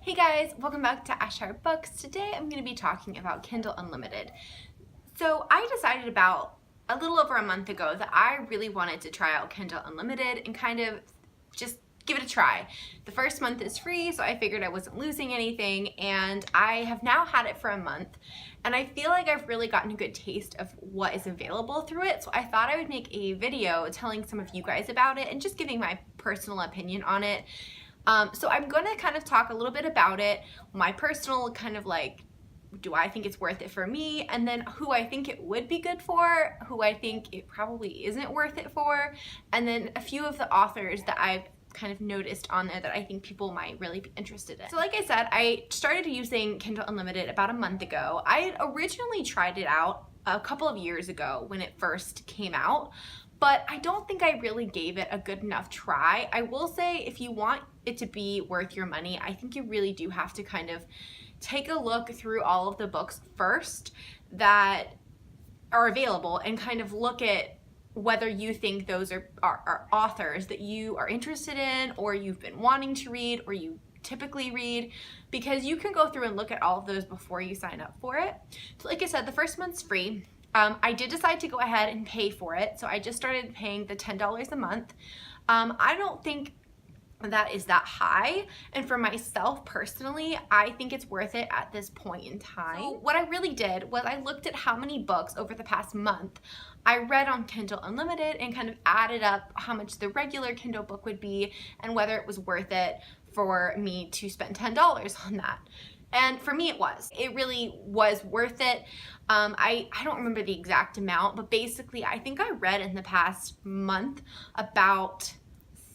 Hey guys, welcome back to Ashar Books. Today I'm going to be talking about Kindle Unlimited. So I decided about a little over a month ago that I really wanted to try out Kindle Unlimited and kind of just give it a try. The first month is free, so I figured I wasn't losing anything, and I have now had it for a month, and I feel like I've really gotten a good taste of what is available through it, so I thought I would make a video telling some of you guys about it and just giving my personal opinion on it. So I'm going to kind of talk a little bit about it, my personal kind of like, do I think it's worth it for me, and then who I think it would be good for, who I think it probably isn't worth it for, and then a few of the authors that I've kind of noticed on there that I think people might really be interested in. So like I said, I started using Kindle Unlimited about a month ago. I had originally tried it out a couple of years ago when it first came out, but I don't think I really gave it a good enough try. I will say if you want it to be worth your money, I think you really do have to kind of take a look through all of the books first that are available and kind of look at whether you think those are authors that you are interested in, or you've been wanting to read, or you typically read, because you can go through and look at all of those before you sign up for it. So like I said, the first month's free. I did decide to go ahead and pay for it, so I just started paying the $10 a month. I don't think that is that high, and for myself personally, I think it's worth it at this point in time. So what I really did was I looked at how many books over the past month I read on Kindle Unlimited and kind of added up how much the regular Kindle book would be and whether it was worth it for me to spend $10 on that. And for me, it was. It really was worth it. I don't remember the exact amount, but basically I think I read in the past month about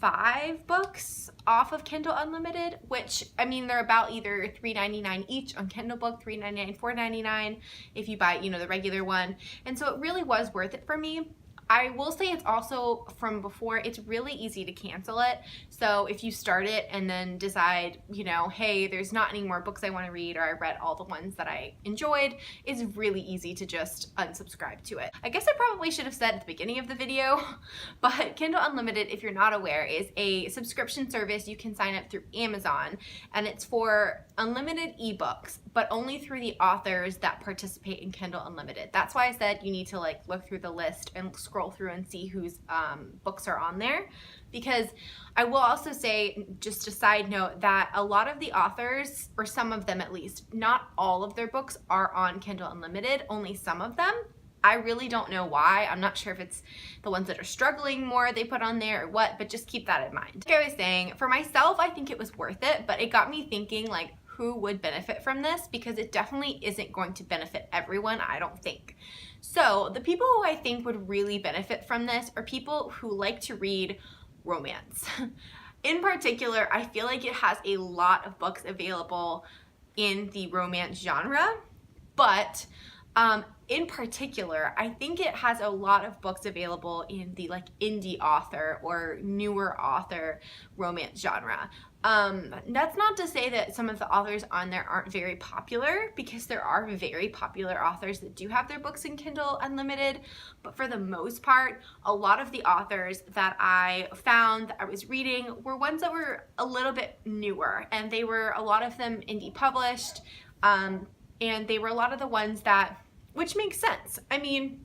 5 books off of Kindle Unlimited, which, I mean, they're about either $3.99 each on Kindle Book, $3.99, $4.99 if you buy, the regular one. And so it really was worth it for me. I will say it's also, from before, it's really easy to cancel it. So if you start it and then decide, hey, there's not any more books I want to read, or I read all the ones that I enjoyed, it's really easy to just unsubscribe to it. I guess I probably should have said at the beginning of the video, but Kindle Unlimited, if you're not aware, is a subscription service you can sign up through Amazon, and it's for unlimited ebooks, but only through the authors that participate in Kindle Unlimited. That's why I said you need to look through the list and scroll through and see whose books are on there, because I will also say, just a side note, that a lot of the authors, or some of them at least, not all of their books are on Kindle Unlimited, only some of them. I really don't know why. I'm not sure if it's the ones that are struggling more they put on there or what, but just keep that in mind. Like I was saying, for myself, I think it was worth it, but it got me thinking, who would benefit from this, because it definitely isn't going to benefit everyone, I don't think. So the people who I think would really benefit from this are people who like to read romance. In particular, I feel like it has a lot of books available in the romance genre, but in particular, I think it has a lot of books available in the indie author or newer author romance genre. That's not to say that some of the authors on there aren't very popular, because there are very popular authors that do have their books in Kindle Unlimited, but for the most part, a lot of the authors that I found that I was reading were ones that were a little bit newer, and they were, a lot of them, indie published, and they were a lot of the ones that, which makes sense. I mean,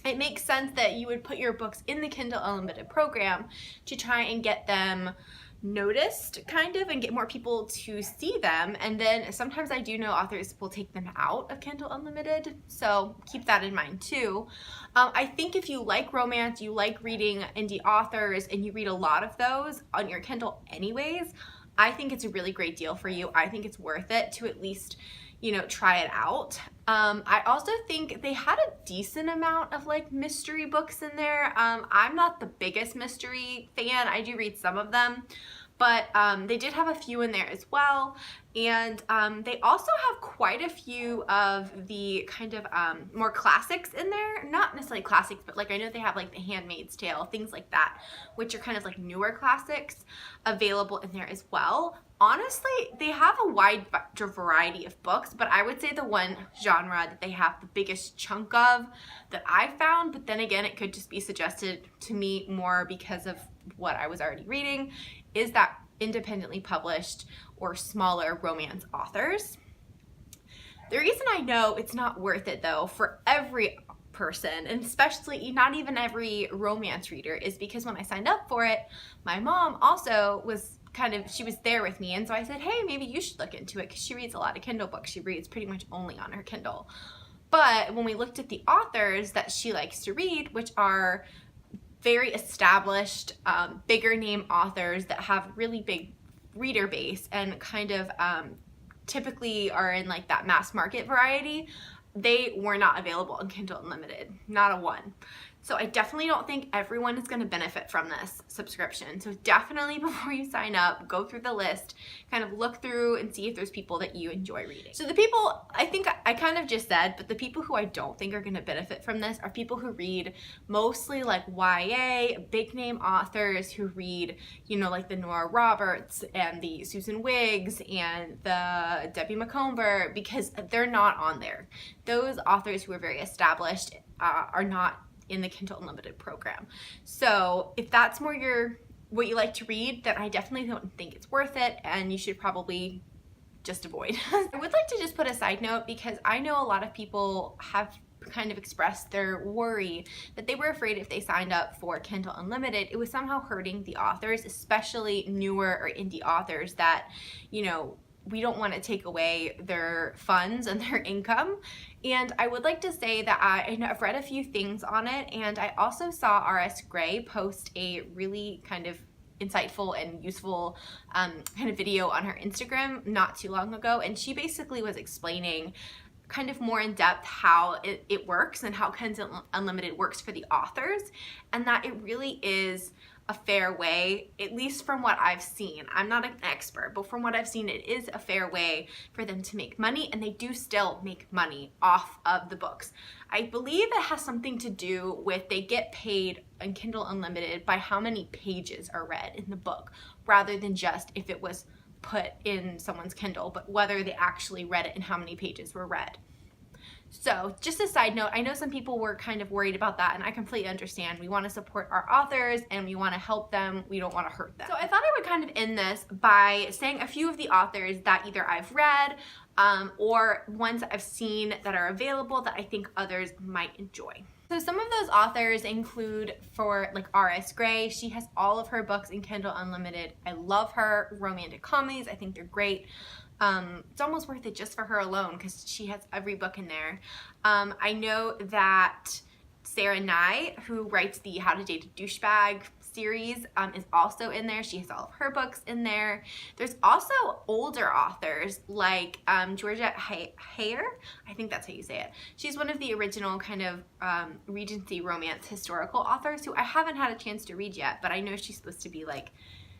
it makes sense that you would put your books in the Kindle Unlimited program to try and get them noticed, kind of, and get more people to see them. And then sometimes I do know authors will take them out of Kindle Unlimited, so keep that in mind too. I think if you like romance, you like reading indie authors, and you read a lot of those on your Kindle anyways, I think it's a really great deal for you. I think it's worth it to at least try it out. I also think they had a decent amount of mystery books in there. I'm not the biggest mystery fan. I do read some of them, but they did have a few in there as well. And they also have quite a few of the kind of more classics in there. Not necessarily classics, but I know they have The Handmaid's Tale, things like that, which are kind of newer classics available in there as well. Honestly, they have a wide variety of books, but I would say the one genre that they have the biggest chunk of that I found, but then again, it could just be suggested to me more because of what I was already reading, is that independently published or smaller romance authors. The reason I know it's not worth it though for every person, and especially not even every romance reader, is because when I signed up for it, my mom also was she was there with me, and so I said, hey, maybe you should look into it, because she reads a lot of Kindle books. She reads pretty much only on her Kindle. But when we looked at the authors that she likes to read, which are very established, bigger name authors that have really big reader base and kind of typically are in like that mass market variety, they were not available in Kindle Unlimited, not a one. So I definitely don't think everyone is going to benefit from this subscription. So definitely before you sign up, go through the list, kind of look through and see if there's people that you enjoy reading. So the people, I think I kind of just said, but the people who I don't think are going to benefit from this are people who read mostly like YA, big name authors who read, you know, like the Nora Roberts and the Susan Wiggs and the Debbie Macomber, because they're not on there. Those authors who are very established are not in the Kindle Unlimited program. So if that's more what you like to read, then I definitely don't think it's worth it, and you should probably just avoid. I would like to just put a side note, because I know a lot of people have kind of expressed their worry that they were afraid if they signed up for Kindle Unlimited, it was somehow hurting the authors, especially newer or indie authors that, you know, we don't want to take away their funds and their income. And I would like to say that I've read a few things on it, and I also saw R.S. Gray post a really kind of insightful and useful kind of video on her Instagram not too long ago, and she basically was explaining kind of more in depth how it works and how Kindle Unlimited works for the authors, and that it really is a fair way, at least from what I've seen. I'm not an expert, but from what I've seen, it is a fair way for them to make money, and they do still make money off of the books. I believe it has something to do with they get paid on Kindle Unlimited by how many pages are read in the book, rather than just if it was put in someone's Kindle, but whether they actually read it and how many pages were read. So just a side note, I know some people were kind of worried about that, and I completely understand. We want to support our authors and we want to help them. We don't want to hurt them. So I thought I would kind of end this by saying a few of the authors that either I've read or ones that I've seen that are available that I think others might enjoy. So some of those authors include, for like R.S. Gray, she has all of her books in Kindle Unlimited. I love her romantic comedies. I think they're great. It's almost worth it just for her alone, because she has every book in there. I know that Sarah Nye, who writes the How to Date a Douchebag series, is also in there. She has all of her books in there. There's also older authors like Georgia Hayer, I think that's how you say it. She's one of the original kind of Regency romance historical authors who I haven't had a chance to read yet, but I know she's supposed to be like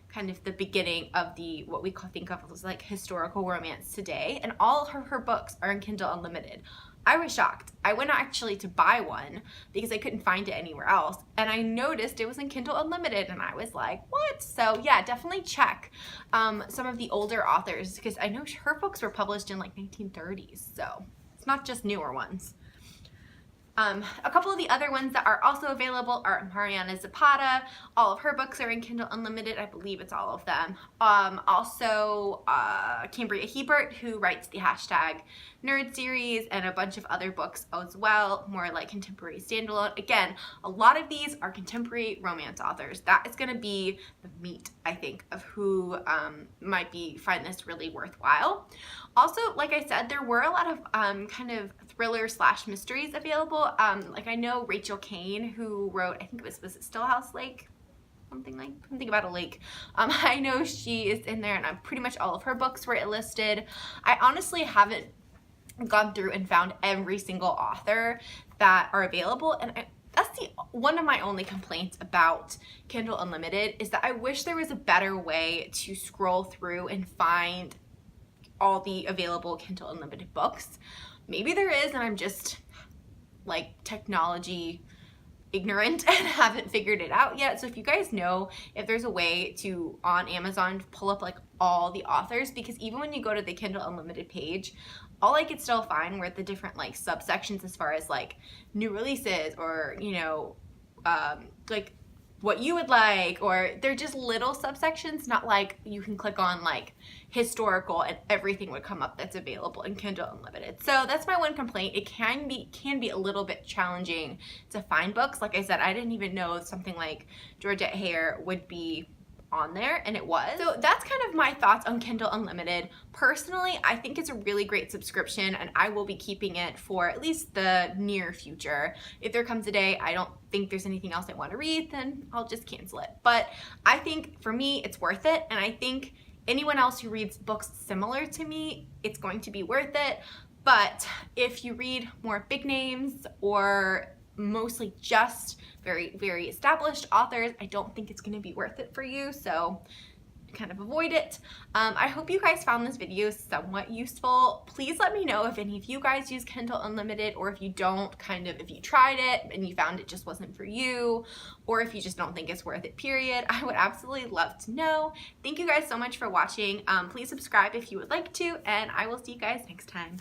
kind of the beginning of the what we think of as like historical romance today, and all of her books are in Kindle Unlimited. I was shocked. I went actually to buy one because I couldn't find it anywhere else, and I noticed it was in Kindle Unlimited, and I was like, what? So yeah, definitely check some of the older authors, because I know her books were published in like 1930s, so it's not just newer ones. A couple of the other ones that are also available are Mariana Zapata. All of her books are in Kindle Unlimited. I believe it's all of them. Also, Cambria Hebert, who writes the #Nerd series and a bunch of other books as well, more like contemporary standalone. Again, a lot of these are contemporary romance authors. That is going to be the meat, I think, of who might find this really worthwhile. Also, like I said, there were a lot of kind of thriller / mysteries available. Like I know Rachel Kane, who wrote, I think it was it Stillhouse Lake? Something about a lake. I know she is in there, and pretty much all of her books were listed. I honestly haven't gone through and found every single author that are available, and that's one of my only complaints about Kindle Unlimited, is that I wish there was a better way to scroll through and find all the available Kindle Unlimited books. Maybe there is, and I'm just like technology ignorant and haven't figured it out yet. So if you guys know if there's a way to, on Amazon, pull up like all the authors, because even when you go to the Kindle Unlimited page, all I could still find were the different like subsections as far as like new releases or, you know, like what you would like, or they're just little subsections, not like you can click on like historical and everything would come up that's available in Kindle Unlimited. So that's my one complaint. It can be a little bit challenging to find books. Like I said, I didn't even know something like Georgette Hare would be on there, and it was. So that's kind of my thoughts on Kindle Unlimited. Personally, I think it's a really great subscription, and I will be keeping it for at least the near future. If there comes a day I don't think there's anything else I want to read, then I'll just cancel it. But I think for me it's worth it, and I think anyone else who reads books similar to me, it's going to be worth it. But if you read more big names or mostly just very established authors, I don't think it's going to be worth it for you, so kind of avoid it. I hope you guys found this video somewhat useful. Please let me know if any of you guys use Kindle Unlimited, or if you don't, if you tried it and you found it just wasn't for you, or if you just don't think it's worth it, period. I would absolutely love to know. Thank you guys so much for watching. Please subscribe if you would like to, and I will see you guys next time.